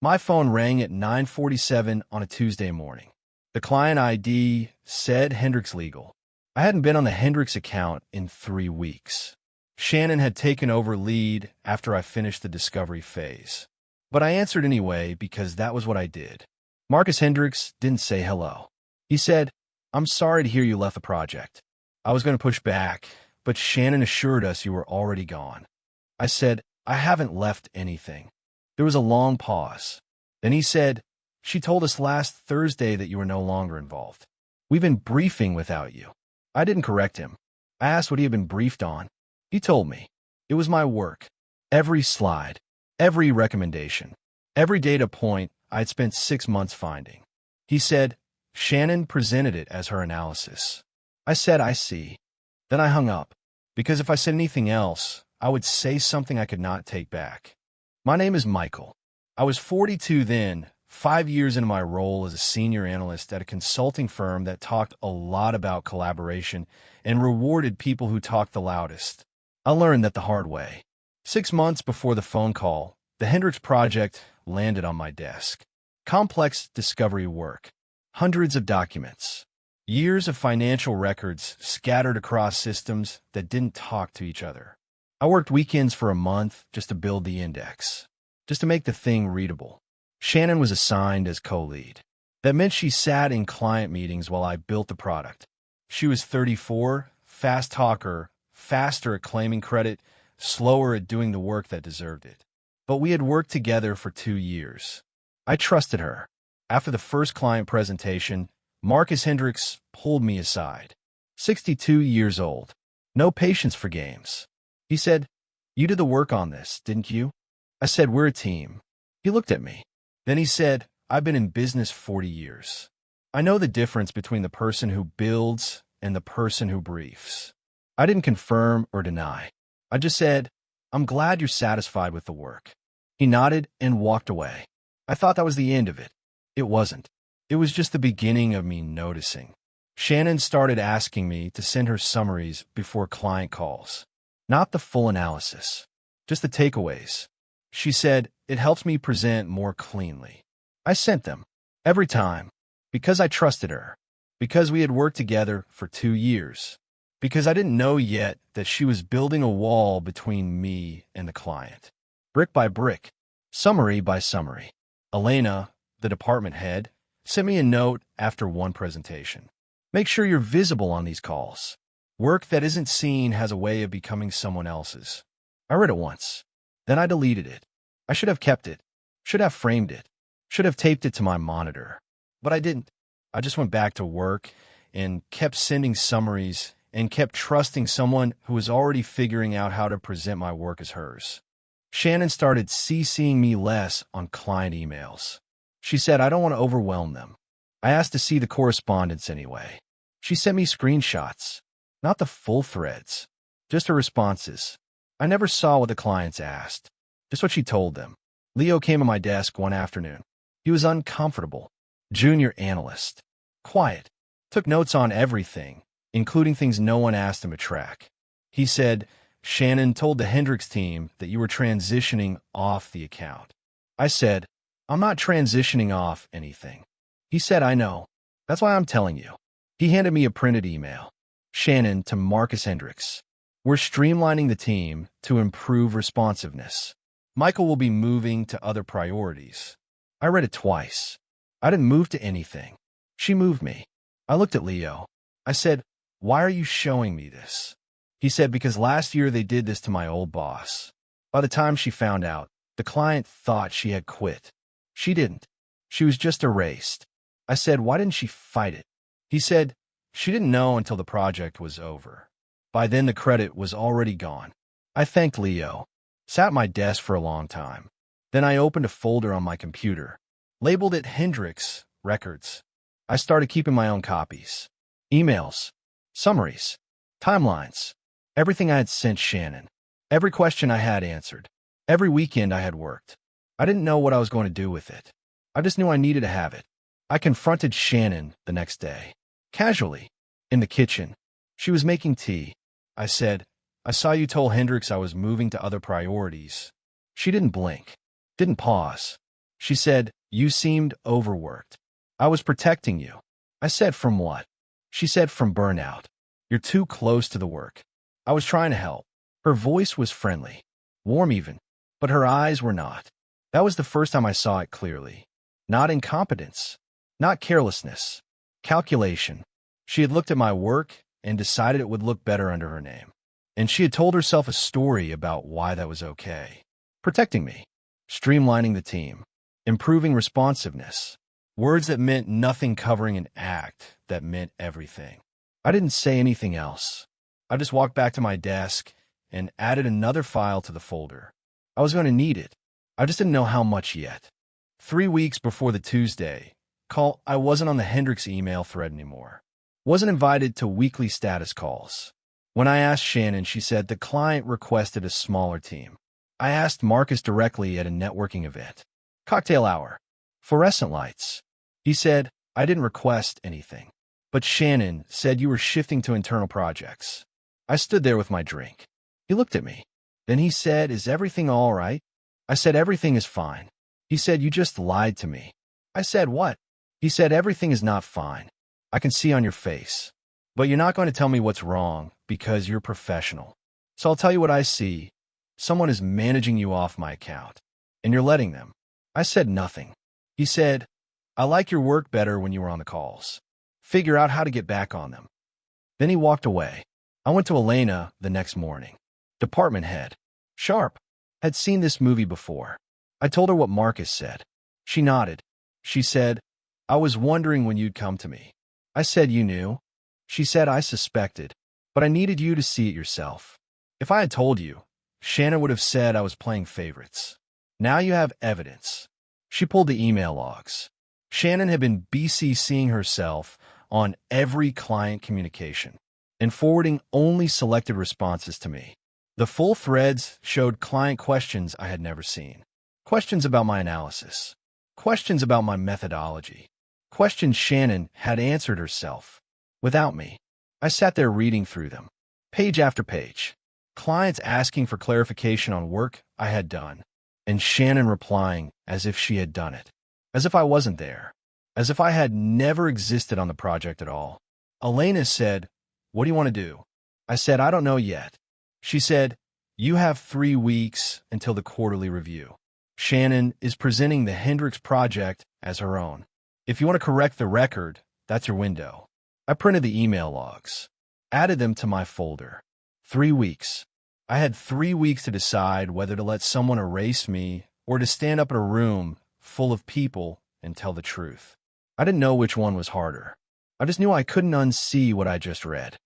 My phone rang at 9:47 on a Tuesday morning. The client ID said Hendricks Legal. I hadn't been on the Hendricks account in 3 weeks. Shannon had taken over lead after I finished the discovery phase. But I answered anyway because that was what I did. Marcus Hendricks didn't say hello. He said, "I'm sorry to hear you left the project." I was going to push back, but Shannon assured us you were already gone. I said, "I haven't left anything." There was a long pause. Then he said, "She told us last Thursday that you were no longer involved. We've been briefing without you." I didn't correct him. I asked what he had been briefed on. He told me. It was my work. Every slide, every recommendation, every data point I'd spent 6 months finding. He said, "Shannon presented it as her analysis." I said, "I see." Then I hung up, because if I said anything else, I would say something I could not take back. My name is Michael. I was 42 then, 5 years into my role as a senior analyst at a consulting firm that talked a lot about collaboration and rewarded people who talked the loudest. I learned that the hard way. 6 months before the phone call, the Hendricks project landed on my desk. Complex discovery work, hundreds of documents, years of financial records scattered across systems that didn't talk to each other. I worked weekends for a month just to build the index, just to make the thing readable. Shannon was assigned as co-lead. That meant she sat in client meetings while I built the product. She was 34, fast talker, faster at claiming credit, slower at doing the work that deserved it. But we had worked together for 2 years. I trusted her. After the first client presentation, Marcus Hendricks pulled me aside. 62 years old. No patience for games. He said, "You did the work on this, didn't you?" I said, "We're a team." He looked at me. Then he said, "I've been in business 40 years. I know the difference between the person who builds and the person who briefs." I didn't confirm or deny. I just said, "I'm glad you're satisfied with the work." He nodded and walked away. I thought that was the end of it. It wasn't. It was just the beginning of me noticing. Shannon started asking me to send her summaries before client calls. Not the full analysis, just the takeaways. She said, "It helps me present more cleanly." I sent them. Every time. Because I trusted her. Because we had worked together for 2 years. Because I didn't know yet that she was building a wall between me and the client. Brick by brick. Summary by summary. Elena, the department head, sent me a note after one presentation. "Make sure you're visible on these calls. Work that isn't seen has a way of becoming someone else's." I read it once. Then I deleted it. I should have kept it. Should have framed it. Should have taped it to my monitor. But I didn't. I just went back to work and kept sending summaries and kept trusting someone who was already figuring out how to present my work as hers. Shannon started CCing me less on client emails. She said, "I don't want to overwhelm them." I asked to see the correspondence anyway. She sent me screenshots. Not the full threads, just her responses. I never saw what the clients asked, just what she told them. Leo came to my desk one afternoon. He was uncomfortable. Junior analyst. Quiet. Took notes on everything, including things no one asked him to track. He said, "Shannon told the Hendricks team that you were transitioning off the account." I said, "I'm not transitioning off anything." He said, "I know. That's why I'm telling you." He handed me a printed email. Shannon to Marcus Hendricks. "We're streamlining the team to improve responsiveness. Michael will be moving to other priorities." I read it twice. I didn't move to anything. She moved me. I looked at Leo. I said, "Why are you showing me this?" He said, "Because last year they did this to my old boss. By the time she found out, the client thought she had quit. She didn't. She was just erased." I said, "Why didn't she fight it?" He said, "She didn't know until the project was over. By then the credit was already gone." I thanked Leo. Sat at my desk for a long time. Then I opened a folder on my computer. Labeled it Hendricks Records. I started keeping my own copies. Emails. Summaries. Timelines. Everything I had sent Shannon. Every question I had answered. Every weekend I had worked. I didn't know what I was going to do with it. I just knew I needed to have it. I confronted Shannon the next day. Casually. In the kitchen. She was making tea. I said, "I saw you told Hendricks I was moving to other priorities." She didn't blink. Didn't pause. She said, "You seemed overworked." "I was protecting you." I said, "From what?" She said, "From burnout. You're too close to the work." I was trying to help. Her voice was friendly, warm even, but her eyes were not. That was the first time I saw it clearly. Not incompetence, not carelessness, calculation. She had looked at my work and decided it would look better under her name. And she had told herself a story about why that was okay. Protecting me, streamlining the team, improving responsiveness. Words that meant nothing covering an act that meant everything. I didn't say anything else. I just walked back to my desk and added another file to the folder. I was going to need it. I just didn't know how much yet. 3 weeks before the Tuesday call, I wasn't on the Hendricks email thread anymore. Wasn't invited to weekly status calls. When I asked Shannon, she said the client requested a smaller team. I asked Marcus directly at a networking event. Cocktail hour. Fluorescent lights. He said, "I didn't request anything. But Shannon said you were shifting to internal projects." I stood there with my drink. He looked at me. Then he said, "Is everything all right?" I said, "Everything is fine." He said, "You just lied to me." I said, "What?" He said, "Everything is not fine. I can see on your face. But you're not going to tell me what's wrong because you're professional. So I'll tell you what I see. Someone is managing you off my account, and you're letting them." I said nothing. He said, "I like your work better when you were on the calls. Figure out how to get back on them." Then he walked away. I went to Elena the next morning. Department head. Sharp. Had seen this movie before. I told her what Marcus said. She nodded. She said, "I was wondering when you'd come to me." I said, "You knew?" She said, "I suspected, but I needed you to see it yourself. If I had told you, Shannon would have said I was playing favorites. Now you have evidence." She pulled the email logs. Shannon had been BCCing herself on every client communication and forwarding only selected responses to me. The full threads showed client questions I had never seen. Questions about my analysis. Questions about my methodology. Questions Shannon had answered herself, without me. I sat there reading through them, page after page. Clients asking for clarification on work I had done, and Shannon replying as if she had done it, as if I wasn't there, as if I had never existed on the project at all. Elena said, "What do you want to do?" I said, "I don't know yet." She said, "You have 3 weeks until the quarterly review. Shannon is presenting the Hendricks project as her own. If you want to correct the record, that's your window." I printed the email logs, added them to my folder. 3 weeks. I had 3 weeks to decide whether to let someone erase me or to stand up in a room full of people and tell the truth. I didn't know which one was harder. I just knew I couldn't unsee what I just read.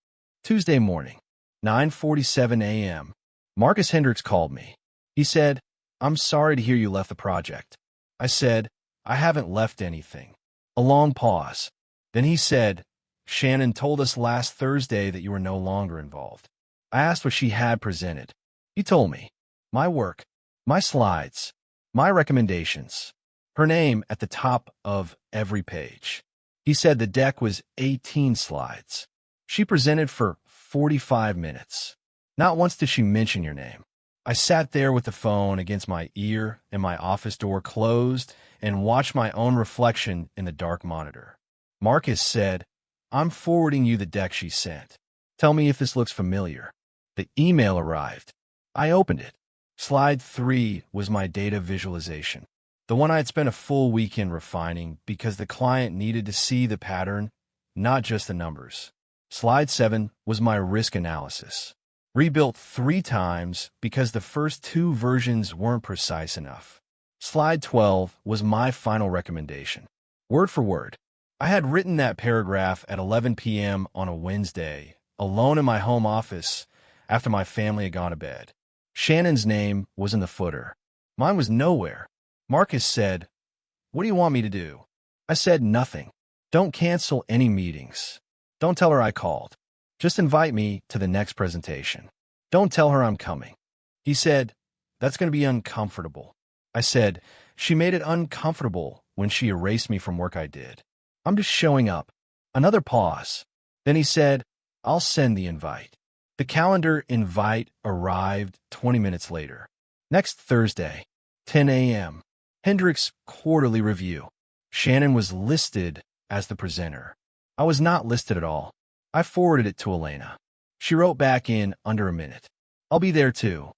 Tuesday morning, 9:47 a.m. Marcus Hendricks called me. He said, "I'm sorry to hear you left the project." I said, "I haven't left anything." A long pause. Then he said, "Shannon told us last Thursday that you were no longer involved." I asked what she had presented. He told me. My work, my slides, my recommendations. Her name at the top of every page. He said the deck was 18 slides. She presented for 45 minutes. Not once did she mention your name. I sat there with the phone against my ear and my office door closed and watched my own reflection in the dark monitor. Marcus said, "I'm forwarding you the deck she sent. Tell me if this looks familiar." The email arrived. I opened it. Slide 3 was my data visualization, the one I had spent a full weekend refining because the client needed to see the pattern, not just the numbers. Slide 7 was my risk analysis, rebuilt 3 times because the first 2 versions weren't precise enough. Slide 12 was my final recommendation, word for word. I had written that paragraph at 11 p.m. on a Wednesday, alone in my home office after my family had gone to bed. Shannon's name was in the footer. Mine was nowhere. Marcus said, "What do you want me to do?" I said, "Nothing. Don't cancel any meetings. Don't tell her I called. Just invite me to the next presentation. Don't tell her I'm coming." He said, "That's going to be uncomfortable." I said, "She made it uncomfortable when she erased me from work I did. I'm just showing up." Another pause. Then he said, "I'll send the invite." The calendar invite arrived 20 minutes later. Next Thursday, 10 a.m. Hendricks Quarterly Review. Shannon was listed as the presenter. I was not listed at all. I forwarded it to Elena. She wrote back in under a minute. I'll be there too.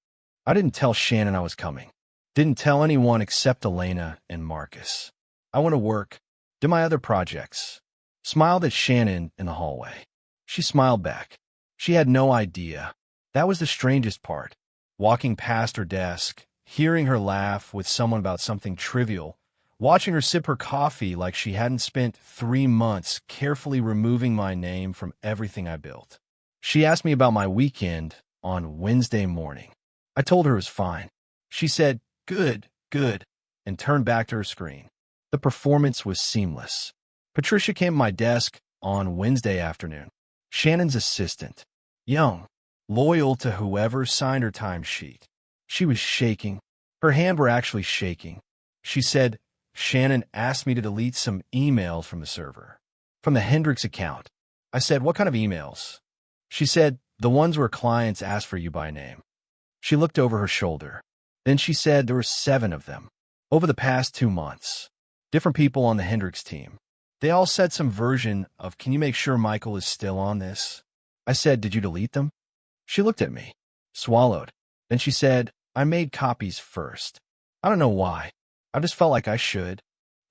I didn't tell Shannon I was coming. Didn't tell anyone except Elena and Marcus. I went to work, did my other projects, smiled at Shannon in the hallway. She smiled back. She had no idea. That was the strangest part. Walking past her desk, hearing her laugh with someone about something trivial, watching her sip her coffee like she hadn't spent 3 months carefully removing my name from everything I built. She asked me about my weekend on Wednesday morning. I told her it was fine. She said, "Good, good," and turned back to her screen. The performance was seamless. Patricia came to my desk on Wednesday afternoon. Shannon's assistant. Young, loyal to whoever signed her timesheet. She was shaking. Her hands were actually shaking. She said, "Shannon asked me to delete some emails from the server, from the Hendricks account." I said, "What kind of emails?" She said, "The ones where clients ask for you by name." She looked over her shoulder. Then she said there were 7 of them over the past 2 months. Different people on the Hendricks team. They all said some version of, "Can you make sure Michael is still on this?" I said, "Did you delete them?" She looked at me, swallowed. Then she said, "I made copies first. I don't know why. I just felt like I should."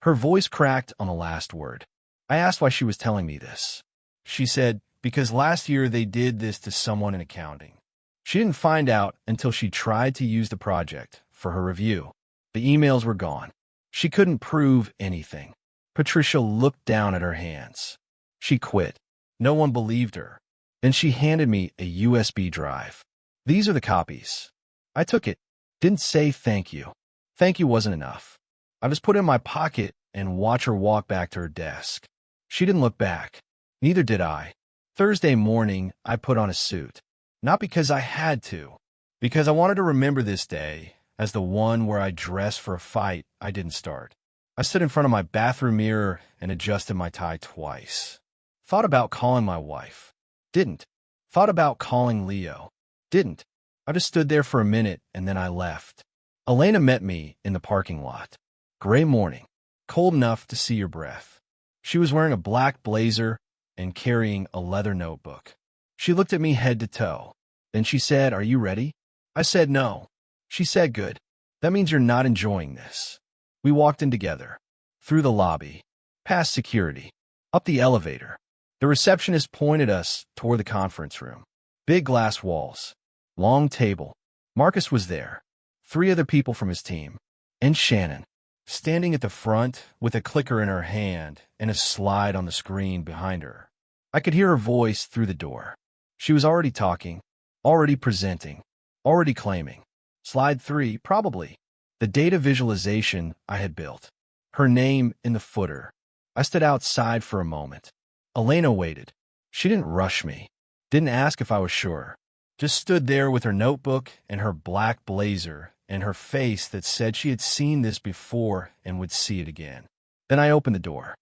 Her voice cracked on the last word. I asked why she was telling me this. She said, "Because last year they did this to someone in accounting." She didn't find out until she tried to use the project for her review. The emails were gone. She couldn't prove anything. Patricia looked down at her hands. She quit. No one believed her. Then she handed me a USB drive. "These are the copies." I took it. Didn't say thank you. Thank you wasn't enough. I just put it in my pocket and watched her walk back to her desk. She didn't look back. Neither did I. Thursday morning, I put on a suit. Not because I had to, because I wanted to remember this day as the one where I dressed for a fight I didn't start. I stood in front of my bathroom mirror and adjusted my tie twice. Thought about calling my wife. Didn't. Thought about calling Leo. Didn't. I just stood there for a minute and then I left. Elena met me in the parking lot. Gray morning. Cold enough to see your breath. She was wearing a black blazer and carrying a leather notebook. She looked at me head to toe. Then she said, "Are you ready?" I said no. She said, "Good. That means you're not enjoying this." We walked in together. Through the lobby. Past security. Up the elevator. The receptionist pointed us toward the conference room. Big glass walls. Long table. Marcus was there. 3 other people from his team. And Shannon. Standing at the front with a clicker in her hand and a slide on the screen behind her. I could hear her voice through the door. She was already talking, already presenting, already claiming. Slide 3, probably. The data visualization I had built. Her name in the footer. I stood outside for a moment. Elena waited. She didn't rush me. Didn't ask if I was sure. Just stood there with her notebook and her black blazer and her face that said she had seen this before and would see it again. Then I opened the door.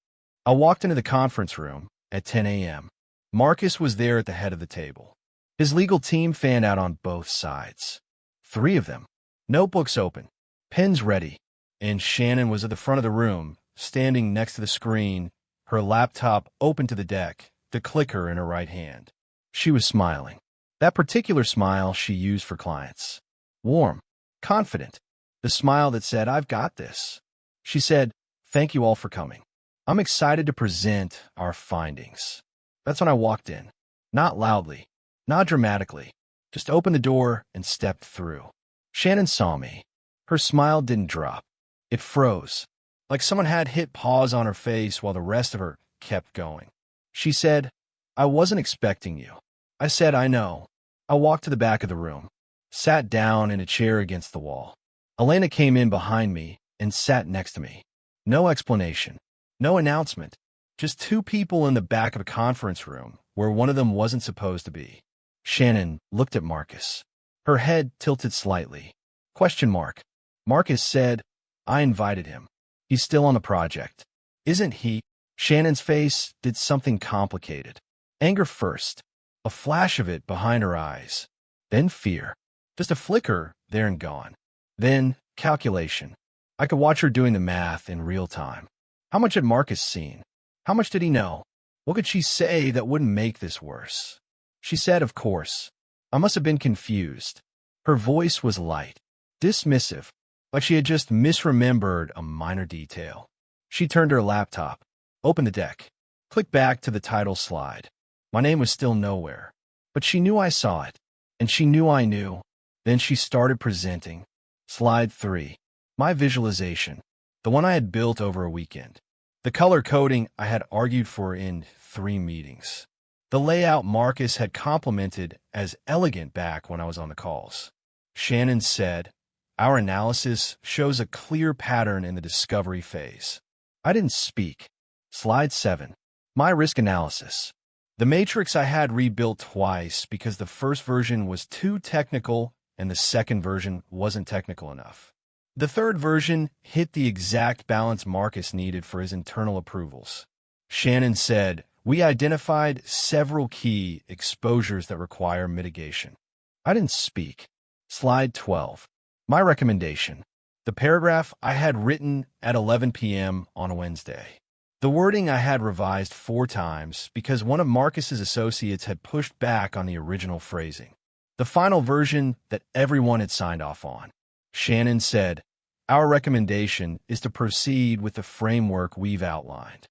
I walked into the conference room at 10 a.m. Marcus was there at the head of the table. His legal team fanned out on both sides. 3 of them. Notebooks open. Pens ready. And Shannon was at the front of the room, standing next to the screen, her laptop open to the deck, the clicker in her right hand. She was smiling. That particular smile she used for clients. Warm. Confident. The smile that said, "I've got this." She said, "Thank you all for coming. I'm excited to present our findings." That's when I walked in. Not loudly, not dramatically. Just opened the door and stepped through. Shannon saw me. Her smile didn't drop. It froze, like someone had hit pause on her face while the rest of her kept going. She said, "I wasn't expecting you." I said, "I know." I walked to the back of the room, sat down in a chair against the wall. Elena came in behind me and sat next to me. No explanation, no announcement. Just 2 people in the back of a conference room where one of them wasn't supposed to be. Shannon looked at Marcus. Her head tilted slightly. Question mark. Marcus said, "I invited him. He's still on the project." "Isn't he?" Shannon's face did something complicated. Anger first. A flash of it behind her eyes. Then fear. Just a flicker there and gone. Then calculation. I could watch her doing the math in real time. How much had Marcus seen? How much did he know? What could she say that wouldn't make this worse? She said, of course. I must have been confused. Her voice was light, dismissive, like she had just misremembered a minor detail. She turned to her laptop, opened the deck, clicked back to the title slide. My name was still nowhere, but she knew I saw it, and she knew I knew. Then she started presenting. Slide 3. My visualization, the one I had built over a weekend. The color coding I had argued for in 3 meetings. The layout Marcus had complimented as elegant back when I was on the calls. Shannon said, our analysis shows a clear pattern in the discovery phase. I didn't speak. Slide 7. My risk analysis. The matrix I had rebuilt twice because the first version was too technical and the second version wasn't technical enough. The third version hit the exact balance Marcus needed for his internal approvals. Shannon said, we identified several key exposures that require mitigation. I didn't speak. Slide 12. My recommendation. The paragraph I had written at 11 p.m. on a Wednesday. The wording I had revised 4 times because one of Marcus's associates had pushed back on the original phrasing. The final version that everyone had signed off on. Shannon said, our recommendation is to proceed with the framework we've outlined.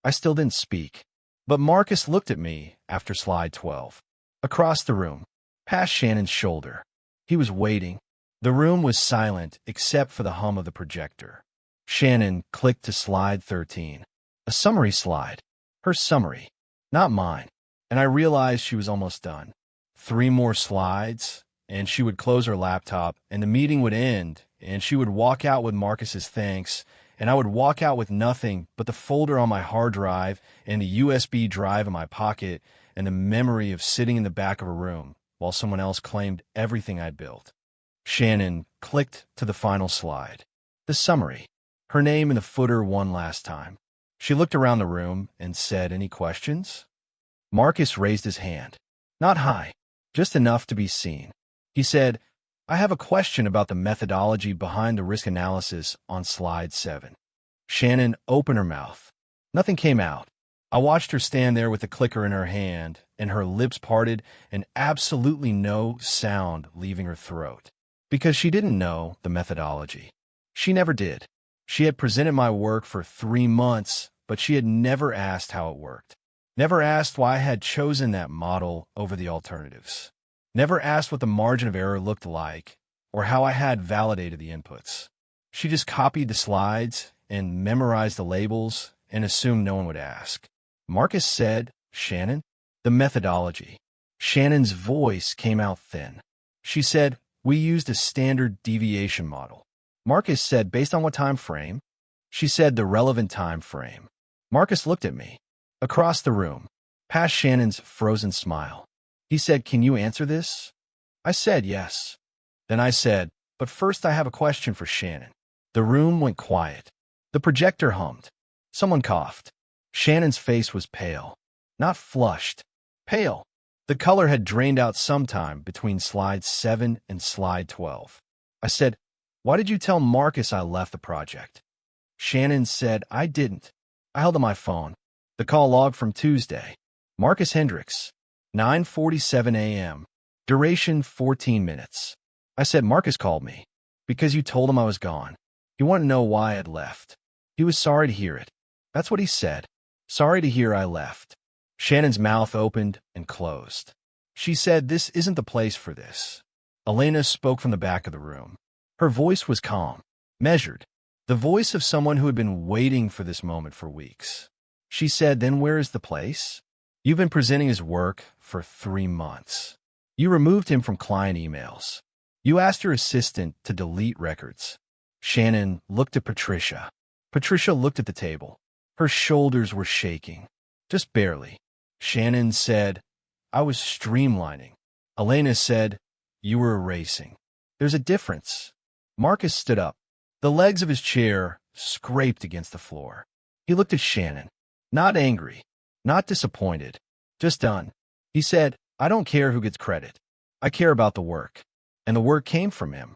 I still didn't speak, but Marcus looked at me after slide 12. Across the room, past Shannon's shoulder. He was waiting. The room was silent except for the hum of the projector. Shannon clicked to slide 13. A summary slide. Her summary, not mine. And I realized she was almost done. 3 more slides, and she would close her laptop, and the meeting would end, and she would walk out with Marcus's thanks, and I would walk out with nothing but the folder on my hard drive and the USB drive in my pocket and the memory of sitting in the back of a room while someone else claimed everything I'd built. Shannon clicked to the final slide. The summary. Her name in the footer one last time. She looked around the room and said, any questions? Marcus raised his hand. Not high, just enough to be seen. He said, I have a question about the methodology behind the risk analysis on slide 7. Shannon opened her mouth. Nothing came out. I watched her stand there with the clicker in her hand, and her lips parted and absolutely no sound leaving her throat. Because she didn't know the methodology. She never did. She had presented my work for 3 months, but she had never asked how it worked. Never asked why I had chosen that model over the alternatives. Never asked what the margin of error looked like or how I had validated the inputs. She just copied the slides and memorized the labels and assumed no one would ask. Marcus said, Shannon, the methodology. Shannon's voice came out thin. She said, we used a standard deviation model. Marcus said, based on what time frame? She said, the relevant time frame. Marcus looked at me. Across the room, past Shannon's frozen smile. He said, can you answer this? I said, yes. Then I said, but first I have a question for Shannon. The room went quiet. The projector hummed. Someone coughed. Shannon's face was pale. Not flushed. Pale. The color had drained out sometime between slide 7 and slide 12. I said, why did you tell Marcus I left the project? Shannon said, I didn't. I held on my phone. The call log from Tuesday. Marcus Hendricks. 9:47 a.m. Duration 14 minutes. I said, Marcus called me. Because you told him I was gone. He wanted to know why I had left. He was sorry to hear it. That's what he said. Sorry to hear I left. Shannon's mouth opened and closed. She said, this isn't the place for this. Elena spoke from the back of the room. Her voice was calm, measured, the voice of someone who had been waiting for this moment for weeks. She said, then where is the place? You've been presenting his work for 3 months. You removed him from client emails. You asked your assistant to delete records. Shannon looked at Patricia. Patricia looked at the table. Her shoulders were shaking, just barely. Shannon said, I was streamlining. Elena said, you were erasing. There's a difference. Marcus stood up. The legs of his chair scraped against the floor. He looked at Shannon. Not angry, not disappointed, just done. He said, I don't care who gets credit. I care about the work. And the work came from him.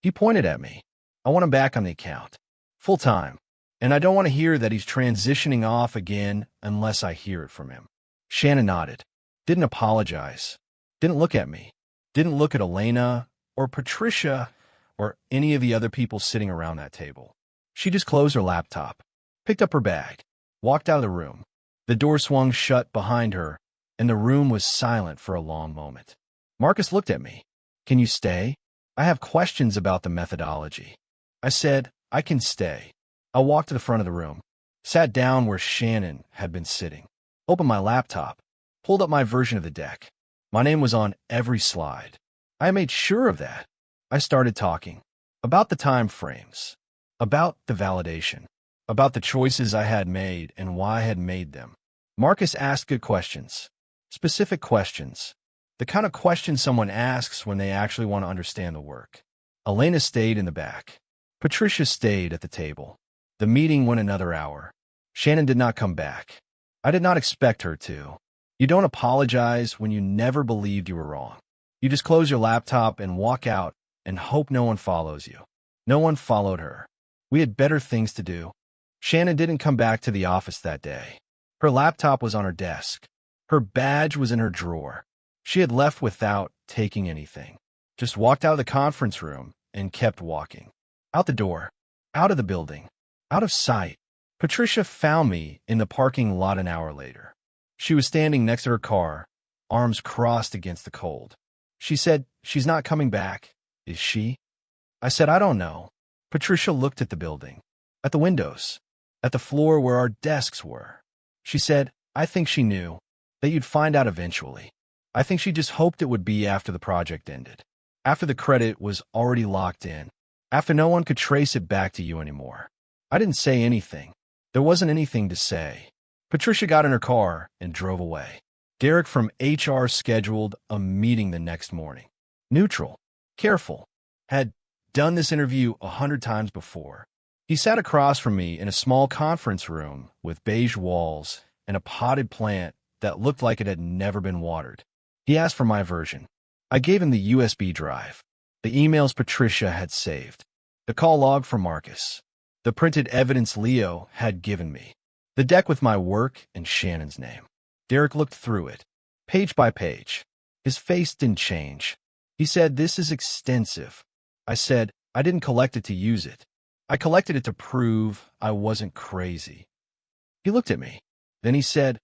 He pointed at me. I want him back on the account. full time. And I don't want to hear that he's transitioning off again unless I hear it from him. Shannon nodded, didn't apologize, didn't look at me, didn't look at Elena or Patricia or any of the other people sitting around that table. She just closed her laptop, picked up her bag, walked out of the room. The door swung shut behind her, and the room was silent for a long moment. Marcus looked at me. Can you stay? I have questions about the methodology. I said, I can stay. I walked to the front of the room, sat down where Shannon had been sitting, opened my laptop, pulled up my version of the deck. My name was on every slide. I made sure of that. I started talking about the time frames, about the validation, about the choices I had made and why I had made them. Marcus asked good questions, specific questions, the kind of questions someone asks when they actually want to understand the work. Elena stayed in the back. Patricia stayed at the table. The meeting went another hour. Shannon did not come back. I did not expect her to. You don't apologize when you never believed you were wrong. You just close your laptop and walk out and hope no one follows you. No one followed her. We had better things to do. Shannon didn't come back to the office that day. Her laptop was on her desk. Her badge was in her drawer. She had left without taking anything. Just walked out of the conference room and kept walking. Out the door. Out of the building. Out of sight. Patricia found me in the parking lot an hour later. She was standing next to her car, arms crossed against the cold. She said, she's not coming back, is she? I said, I don't know. Patricia looked at the building, at the windows, at the floor where our desks were. She said, I think she knew that you'd find out eventually. I think she just hoped it would be after the project ended, after the credit was already locked in, after no one could trace it back to you anymore. I didn't say anything. There wasn't anything to say. Patricia got in her car and drove away. Derek from HR scheduled a meeting the next morning. Neutral, careful, had done this interview 100 times before. He sat across from me in a small conference room with beige walls and a potted plant that looked like it had never been watered. He asked for my version. I gave him the USB drive, the emails Patricia had saved, the call log from Marcus, the printed evidence Leo had given me, the deck with my work and Shannon's name. Derek looked through it, page by page. His face didn't change. He said, this is extensive. I said, I didn't collect it to use it. I collected it to prove I wasn't crazy. He looked at me. Then he said,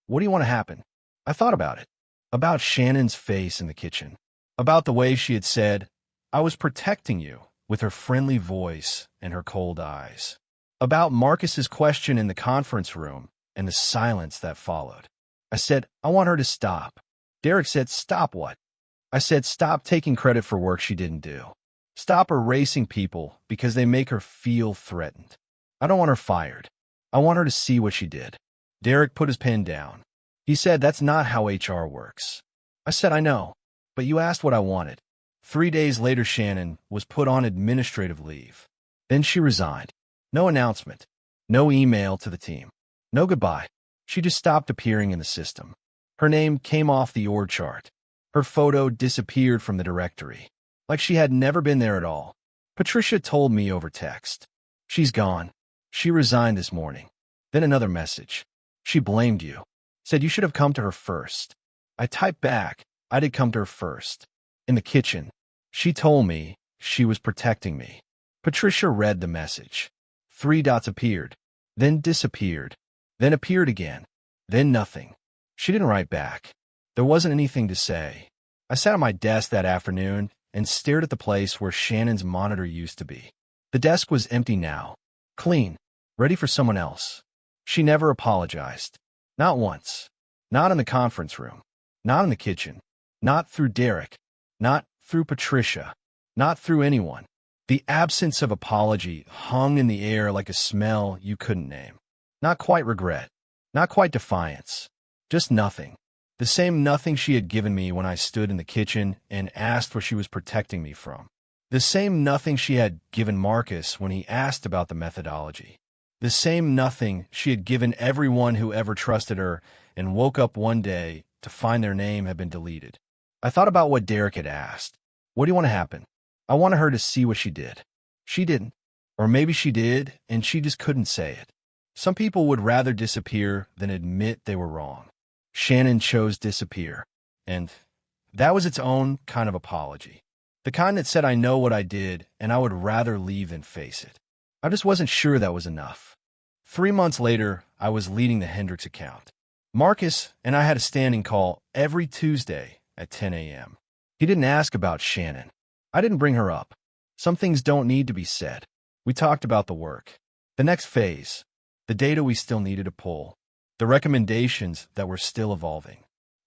what do you want to happen? I thought about it. About Shannon's face in the kitchen. About the way she had said, I was protecting you, with her friendly voice and her cold eyes. About Marcus's question in the conference room and the silence that followed. I said, I want her to stop. Derek said, stop what? I said, stop taking credit for work she didn't do. Stop erasing people because they make her feel threatened. I don't want her fired. I want her to see what she did. Derek put his pen down. He said, that's not how HR works. I said, I know, but you asked what I wanted. 3 days later, Shannon was put on administrative leave. Then she resigned. No announcement. No email to the team. No goodbye. She just stopped appearing in the system. Her name came off the org chart. Her photo disappeared from the directory, like she had never been there at all. Patricia told me over text. She's gone. She resigned this morning. Then another message. She blamed you. Said you should have come to her first. I typed back, I did come to her first. In the kitchen. She told me she was protecting me. Patricia read the message. 3 dots appeared, then disappeared, then appeared again, then nothing. She didn't write back. There wasn't anything to say. I sat at my desk that afternoon and stared at the place where Shannon's monitor used to be. The desk was empty now, clean, ready for someone else. She never apologized. Not once. Not in the conference room. Not in the kitchen. Not through Derek. Not through Patricia. Not through anyone. The absence of apology hung in the air like a smell you couldn't name. Not quite regret. Not quite defiance. Just nothing. The same nothing she had given me when I stood in the kitchen and asked what she was protecting me from. The same nothing she had given Marcus when he asked about the methodology. The same nothing she had given everyone who ever trusted her and woke up one day to find their name had been deleted. I thought about what Derek had asked. What do you want to happen? I wanted her to see what she did. She didn't. Or maybe she did, and she just couldn't say it. Some people would rather disappear than admit they were wrong. Shannon chose disappear, and that was its own kind of apology. The kind that said I know what I did, and I would rather leave than face it. I just wasn't sure that was enough. 3 months later, I was leading the Hendricks account. Marcus and I had a standing call every Tuesday at 10 a.m. He didn't ask about Shannon. I didn't bring her up. Some things don't need to be said. We talked about the work, the next phase, the data we still needed to pull, the recommendations that were still evolving.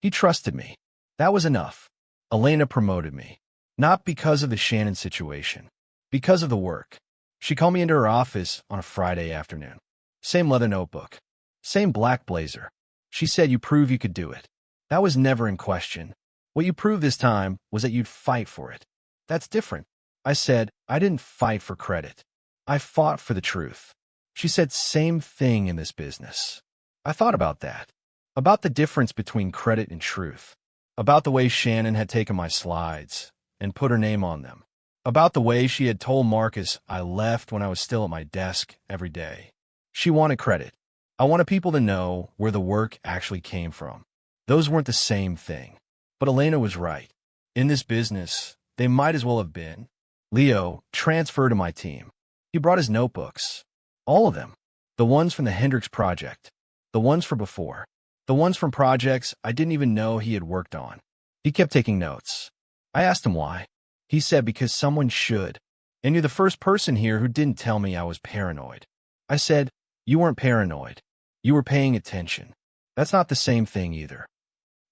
He trusted me. That was enough. Elena promoted me, not because of the Shannon situation, because of the work. She called me into her office on a Friday afternoon. Same leather notebook, same black blazer. She said, "You prove you could do it." That was never in question. What you proved this time was that you'd fight for it. That's different. I said, "I didn't fight for credit. I fought for the truth." She said, "Same thing in this business." I thought about that, about the difference between credit and truth, about the way Shannon had taken my slides and put her name on them, about the way she had told Marcus I left when I was still at my desk every day. She wanted credit. I wanted people to know where the work actually came from. Those weren't the same thing. But Elena was right. In this business, they might as well have been. Leo transferred to my team. He brought his notebooks. All of them. The ones from the Hendricks project. The ones from before. The ones from projects I didn't even know he had worked on. He kept taking notes. I asked him why. He said, "Because someone should. And you're the first person here who didn't tell me I was paranoid." I said, "You weren't paranoid. You were paying attention. That's not the same thing either."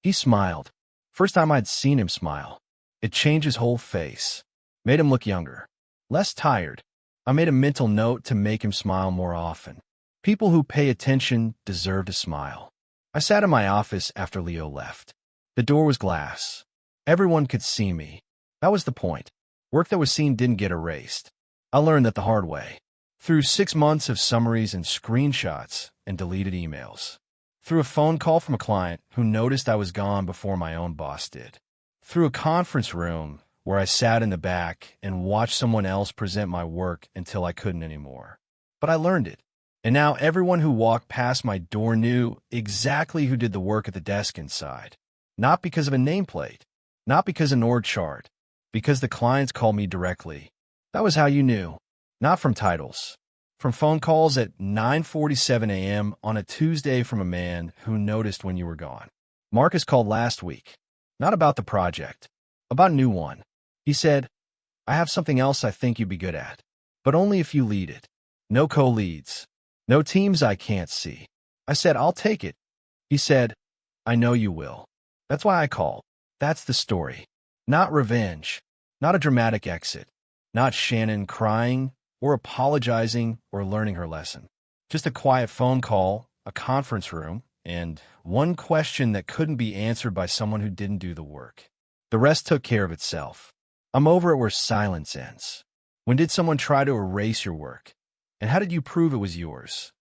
He smiled. First time I'd seen him smile. It changed his whole face. Made him look younger. Less tired. I made a mental note to make him smile more often. People who pay attention deserve to smile. I sat in my office after Leo left. The door was glass. Everyone could see me. That was the point. Work that was seen didn't get erased. I learned that the hard way. Through 6 months of summaries and screenshots and deleted emails. Through a phone call from a client who noticed I was gone before my own boss did. Through a conference room where I sat in the back and watched someone else present my work until I couldn't anymore. But I learned it. And now everyone who walked past my door knew exactly who did the work at the desk inside. Not because of a nameplate. Not because of an org chart. Because the clients called me directly. That was how you knew. Not from titles. From phone calls at 9:47 a.m. on a Tuesday from a man who noticed when you were gone. Marcus called last week. Not about the project. About a new one. He said, "I have something else I think you'd be good at. But only if you lead it. No co-leads. No teams I can't see." I said, "I'll take it." He said, "I know you will." That's why I called. That's the story. Not revenge. Not a dramatic exit. Not Shannon crying or apologizing or learning her lesson. Just a quiet phone call, a conference room, and one question that couldn't be answered by someone who didn't do the work. The rest took care of itself. I'm over it where silence ends. When did someone try to erase your work? And how did you prove it was yours?